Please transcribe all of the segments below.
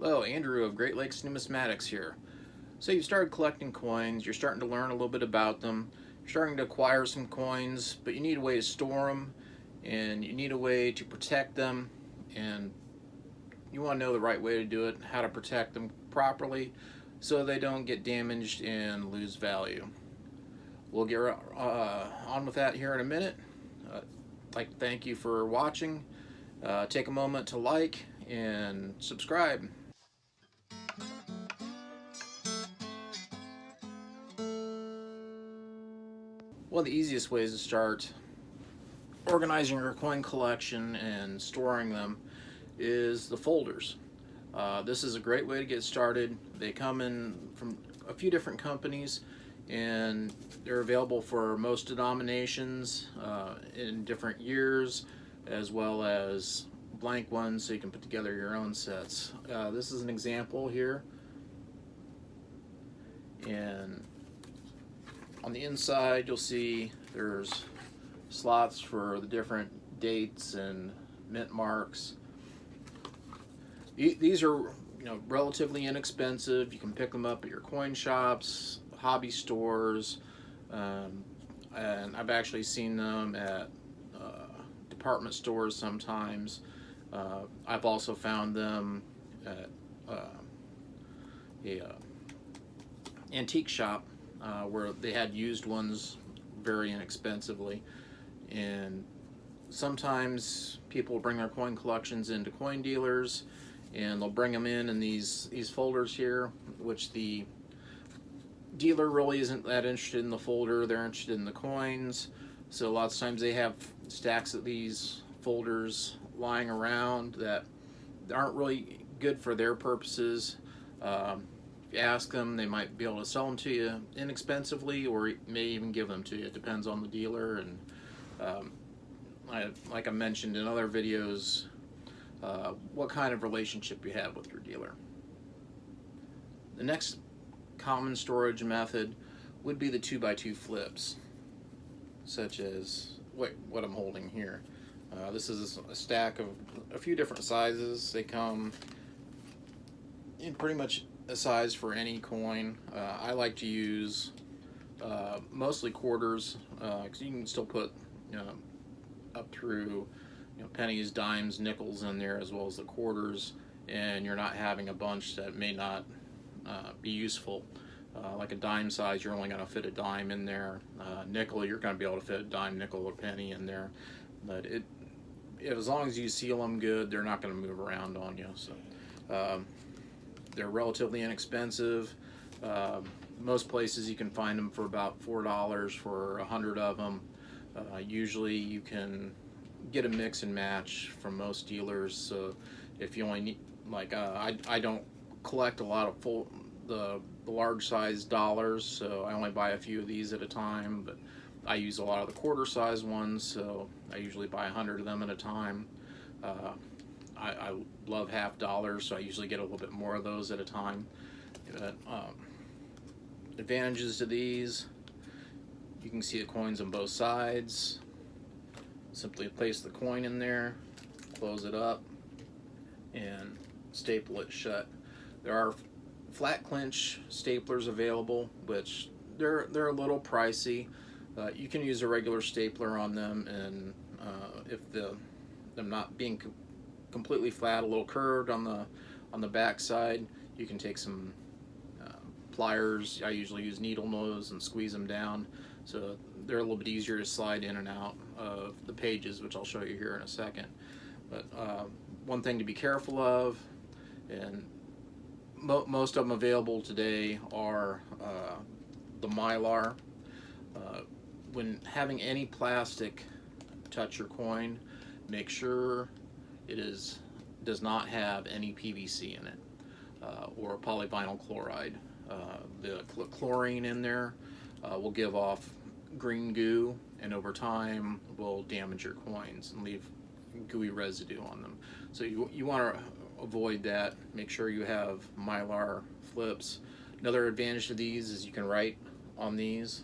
Hello, Andrew of Great Lakes Numismatics here. So you've started collecting coins, you're starting to learn a little bit about them, you're starting to acquire some coins, but you need a way to store them, and you need a way to protect them, and you want to know the right way to do it, how to protect them properly so they don't get damaged and lose value. We'll get on with that here in a minute. I'd like to thank you for watching. Take a moment to like and subscribe. One of the easiest ways to start organizing your coin collection and storing them is the folders. This is a great way to get started. They come in from a few different companies and they're available for most denominations in different years, as well as blank ones so you can put together your own sets. This is an example here, and on the inside you'll see there's slots for the different dates and mint marks. These are relatively inexpensive. You can pick them up at your coin shops, hobby stores, and I've actually seen them at department stores sometimes. I've also found them at a antique shop where they had used ones very inexpensively. And sometimes people bring their coin collections into coin dealers, and they'll bring them in these folders here, which the dealer really isn't that interested in the folder. They're interested in the coins. So a lot of times they have stacks of these folders lying around that aren't really good for their purposes. If you ask them, they might be able to sell them to you inexpensively, or may even give them to you. It depends on the dealer. And like I mentioned in other videos, what kind of relationship you have with your dealer. The next common storage method would be the 2x2 flips, such as what I'm holding here. This is a stack of a few different sizes. They come in pretty much a size for any coin. I like to use mostly quarters, because you can still put up through pennies, dimes, nickels in there, as well as the quarters, and you're not having a bunch that may not be useful. Like a dime size, you're only going to fit a dime in there. Nickel, you're going to be able to fit a dime, nickel, or penny in there. But as long as you seal them good, they're not going to move around on you. So they're relatively inexpensive. Most places you can find them for about $4 for 100 of them. Usually you can get a mix and match from most dealers. So if you only need, I don't collect a lot of the large size dollars, so I only buy a few of these at a time, but I use a lot of the quarter size ones, so I usually buy 100 of them at a time. I love half dollars, so I usually get a little bit more of those at a time. But, advantages to these: you can see the coins on both sides. Simply place the coin in there, close it up, and staple it shut. There are flat clinch staplers available, which they're a little pricey. You can use a regular stapler on them, and if them not being completely flat, a little curved on the back side, you can take some pliers. I usually use needle nose and squeeze them down, so they're a little bit easier to slide in and out of the pages, which I'll show you here in a second. But one thing to be careful of, and most of them available today, are the Mylar. When having any plastic touch your coin, make sure it does not have any PVC in it, or polyvinyl chloride. The chlorine in there will give off green goo, and over time will damage your coins and leave gooey residue on them. So you want to avoid that. Make sure you have Mylar flips. Another advantage to these is you can write on these.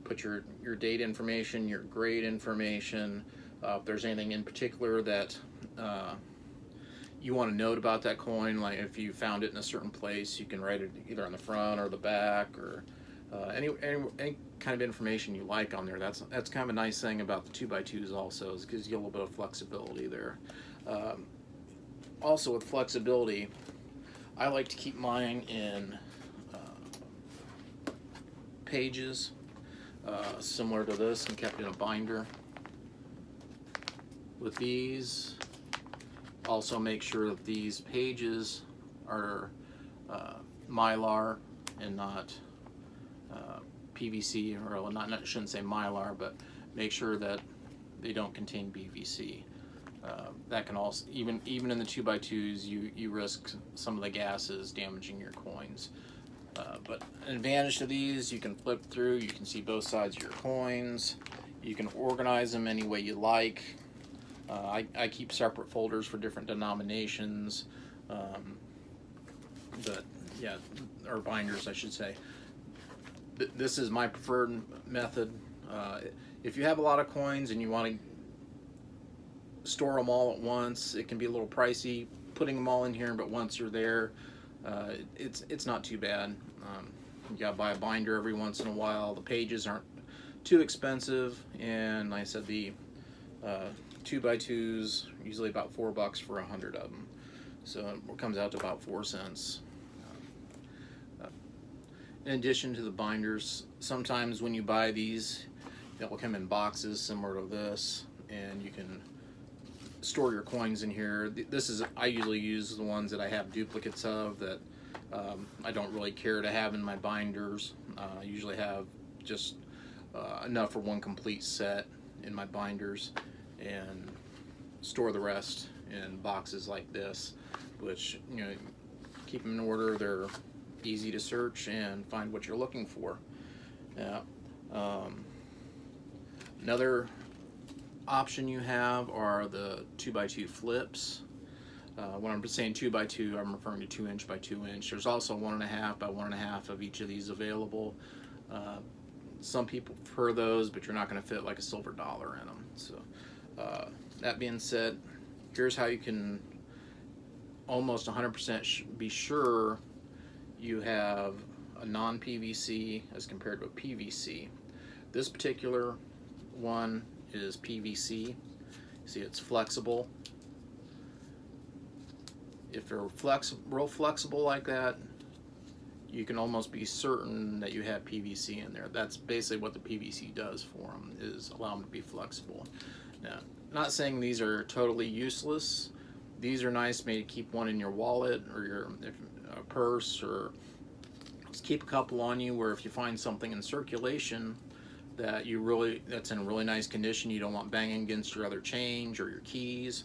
Put your date information, your grade information. If there's anything in particular that you want to note about that coin, like if you found it in a certain place, you can write it either on the front or the back, or any kind of information you like on there. That's kind of a nice thing about the 2x2s also, is it gives you a little bit of flexibility there. Also with flexibility, I like to keep mine in pages, similar to this, and kept in a binder. With these, also make sure that these pages are Mylar and not PVC, or not, I shouldn't say Mylar, but make sure that they don't contain PVC. That can also, even in the 2x2s, you risk some of the gases damaging your coins. But an advantage to these, you can flip through, you can see both sides of your coins, you can organize them any way you like. I keep separate folders for different denominations, but yeah, or binders, I should say. This is my preferred method. If you have a lot of coins and you want to store them all at once, it can be a little pricey putting them all in here, but once you're there, it's not too bad. You gotta buy a binder every once in a while. The pages aren't too expensive, and like I said, the 2x2s usually about $4 for 100 of them, so it comes out to about 4 cents. In addition to the binders, sometimes when you buy these, they'll come in boxes similar to this, and you can store your coins in here. I usually use the ones that I have duplicates of that I don't really care to have in my binders. I usually have just enough for one complete set in my binders, and store the rest in boxes like this, which, you know, keep them in order. They're easy to search and find what you're looking for. Another option you have are the 2x2 flips. When I'm saying 2x2, I'm referring to 2 inch by 2 inch. There's also 1.5 by 1.5 of each of these available. Some people prefer those, but you're not going to fit like a silver dollar in them. So that being said, here's how you can almost 100% be sure you have a non-PVC as compared to a PVC. This particular one is PVC. See, it's flexible. If they're real flexible like that, you can almost be certain that you have PVC in there. That's basically what the PVC does for them, is allow them to be flexible. Now, not saying these are totally useless. These are nice, maybe keep one in your wallet or your purse, or just keep a couple on you, where if you find something in circulation that that's in really nice condition, you don't want banging against your other change or your keys,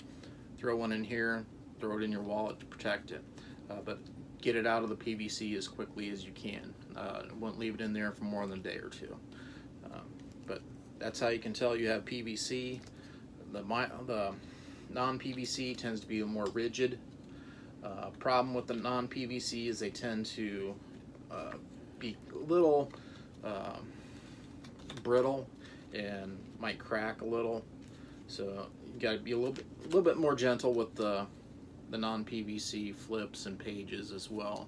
throw one in here, throw it in your wallet to protect it. But get it out of the PVC as quickly as you can. Won't leave it in there for more than a day or two. But that's how you can tell you have PVC. The non-PVC tends to be more rigid. Problem with the non-PVC is they tend to be a little brittle and might crack a little. So you got to be a little bit more gentle with the non-PVC flips and pages as well.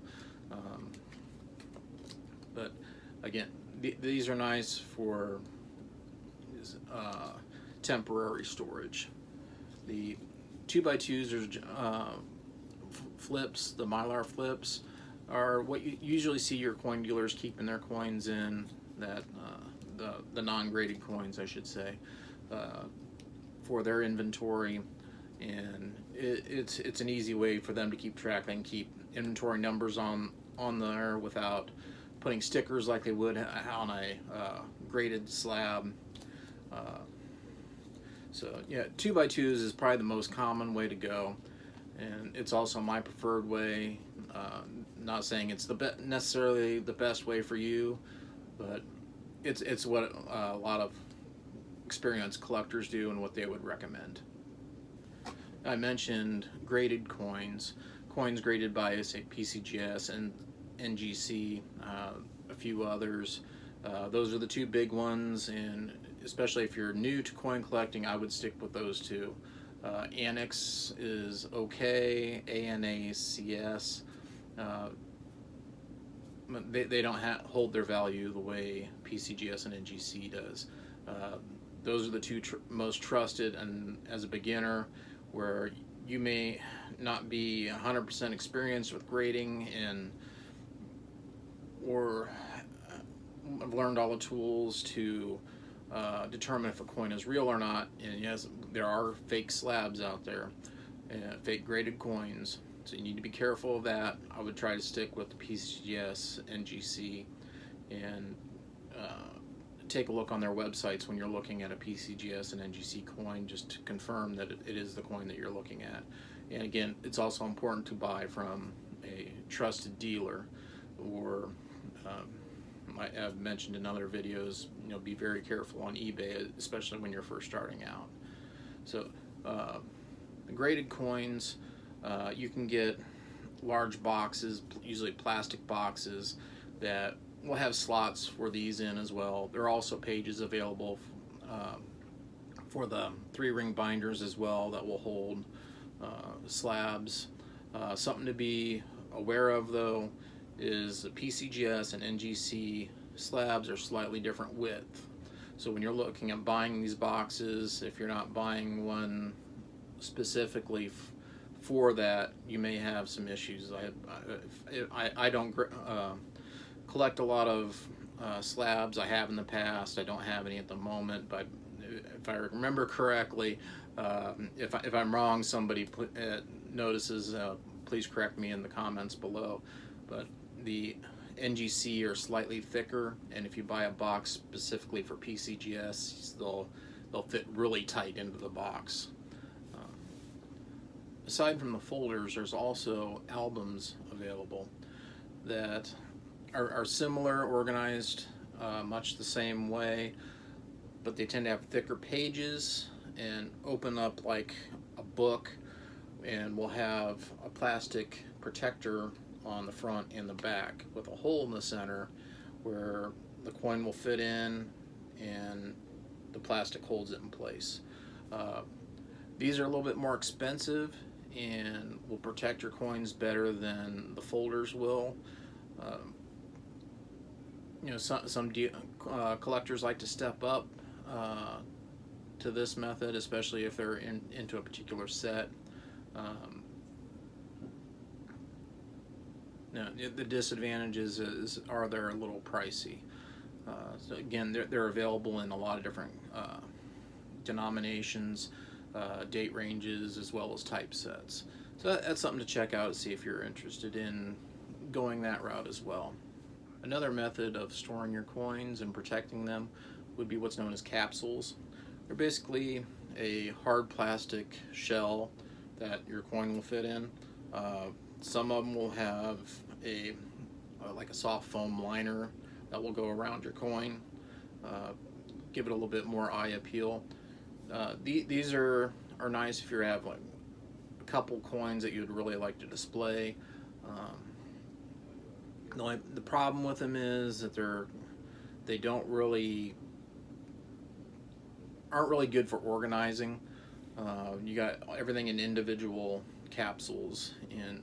But again, these are nice for temporary storage. The 2x2s are flips. The Mylar flips are what you usually see your coin dealers keeping their coins in, that the non-graded coins, I should say, for their inventory. And it's an easy way for them to keep track and keep inventory numbers on there without putting stickers like they would on a graded slab. So yeah, 2x2s is probably the most common way to go, and it's also my preferred way. Not saying it's necessarily the best way for you, but it's what a lot of experienced collectors do and what they would recommend. I mentioned graded coins graded by, say, PCGS and NGC, a few others. Those are the two big ones, and especially if you're new to coin collecting, I would stick with those two. Annex is okay. ANACS, they don't hold their value the way PCGS and NGC does. Those are the two most trusted, and as a beginner, where you may not be 100% experienced with grading or have learned all the tools to determine if a coin is real or not. And yes, there are fake slabs out there, fake graded coins, so you need to be careful of that. I would try to stick with the PCGS, NGC, and take a look on their websites when you're looking at a PCGS and NGC coin, just to confirm that it is the coin that you're looking at. And again, it's also important to buy from a trusted dealer, or I've mentioned in other videos, be very careful on eBay, especially when you're first starting out. So graded coins, you can get large boxes, usually plastic boxes, that will have slots for these in as well. There are also pages available for the 3-ring binders as well that will hold slabs. Something to be aware of though is the PCGS and NGC slabs are slightly different width. So when you're looking at buying these boxes, if you're not buying one specifically for that, you may have some issues. I don't collect a lot of slabs. I have in the past. I don't have any at the moment, but if I remember correctly, if I'm wrong, somebody notices, please correct me in the comments below. But the NGC are slightly thicker, and if you buy a box specifically for PCGS, they'll fit really tight into the box. Aside from the folders, there's also albums available that are similar, organized much the same way, but they tend to have thicker pages and open up like a book, and will have a plastic protector on the front and the back with a hole in the center where the coin will fit in and the plastic holds it in place. These are a little bit more expensive and will protect your coins better than the folders will. Some collectors like to step up to this method, especially if they're into a particular set. The disadvantages are they're a little pricey. So again, they're available in a lot of different denominations, date ranges, as well as typesets. So that's something to check out to see if you're interested in going that route as well. Another method of storing your coins and protecting them would be what's known as capsules. They're basically a hard plastic shell that your coin will fit in. Some of them will have like a soft foam liner that will go around your coin, give it a little bit more eye appeal. These are nice if you have like a couple coins that you'd really like to display. The problem with them is that they aren't really good for organizing. You got everything in individual capsules, and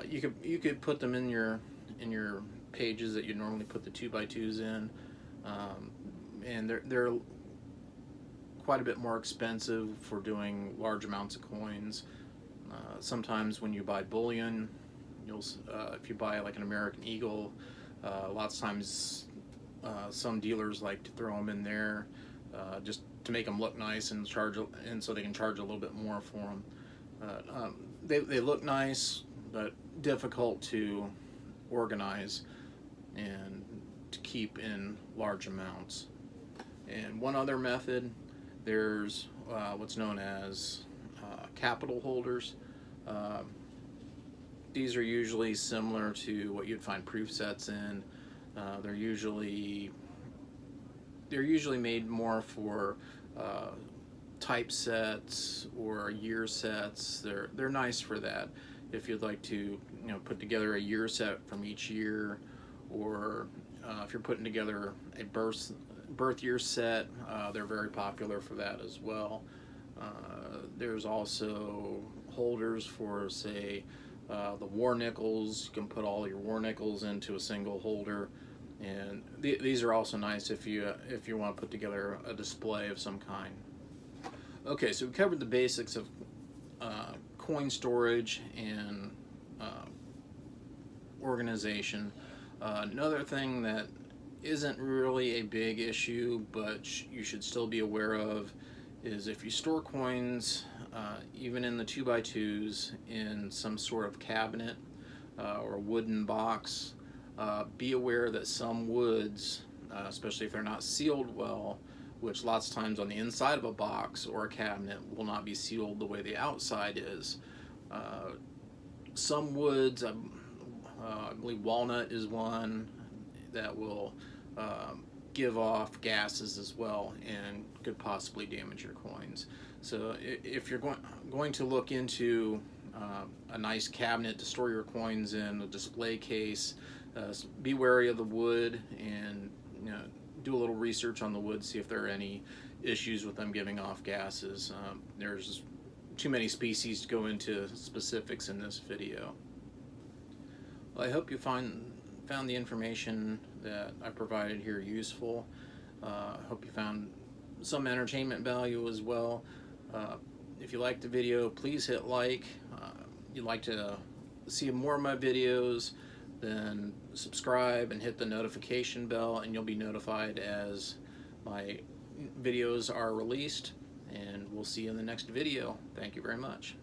you could put them in your pages that you normally put the 2x2s in, and they're quite a bit more expensive for doing large amounts of coins. Sometimes when you buy bullion, if you buy like an American Eagle, lots of times some dealers like to throw them in there just to make them look nice and so they can charge a little bit more for them. They look nice, but difficult to organize and to keep in large amounts. And one other method, there's what's known as capital holders. These are usually similar to what you'd find proof sets in. They're usually made more for typesets or year sets. They're nice for that. If you'd like to put together a year set from each year, or if you're putting together a birth year set, they're very popular for that as well. There's also holders for, say, the war nickels. You can put all your war nickels into a single holder, and these are also nice if you want to put together a display of some kind. Okay, so we covered the basics of coin storage and organization. Another thing that isn't really a big issue, but you should still be aware of, is if you store coins, even in the 2x2s, in some sort of cabinet or wooden box, be aware that some woods, especially if they're not sealed well, which lots of times on the inside of a box or a cabinet will not be sealed the way the outside is. Some woods, I believe walnut is one, that will give off gases as well and could possibly damage your coins. So if you're going to look into a nice cabinet to store your coins in, a display case, be wary of the wood, and do a little research on the wood, see if there are any issues with them giving off gases. There's too many species to go into specifics in this video. Well, I hope you found the information that I provided here useful. I hope you found some entertainment value as well. If you liked the video, please hit like. If you'd like to see more of my videos, then subscribe and hit the notification bell, and you'll be notified as my videos are released. And we'll see you in the next video. Thank you very much.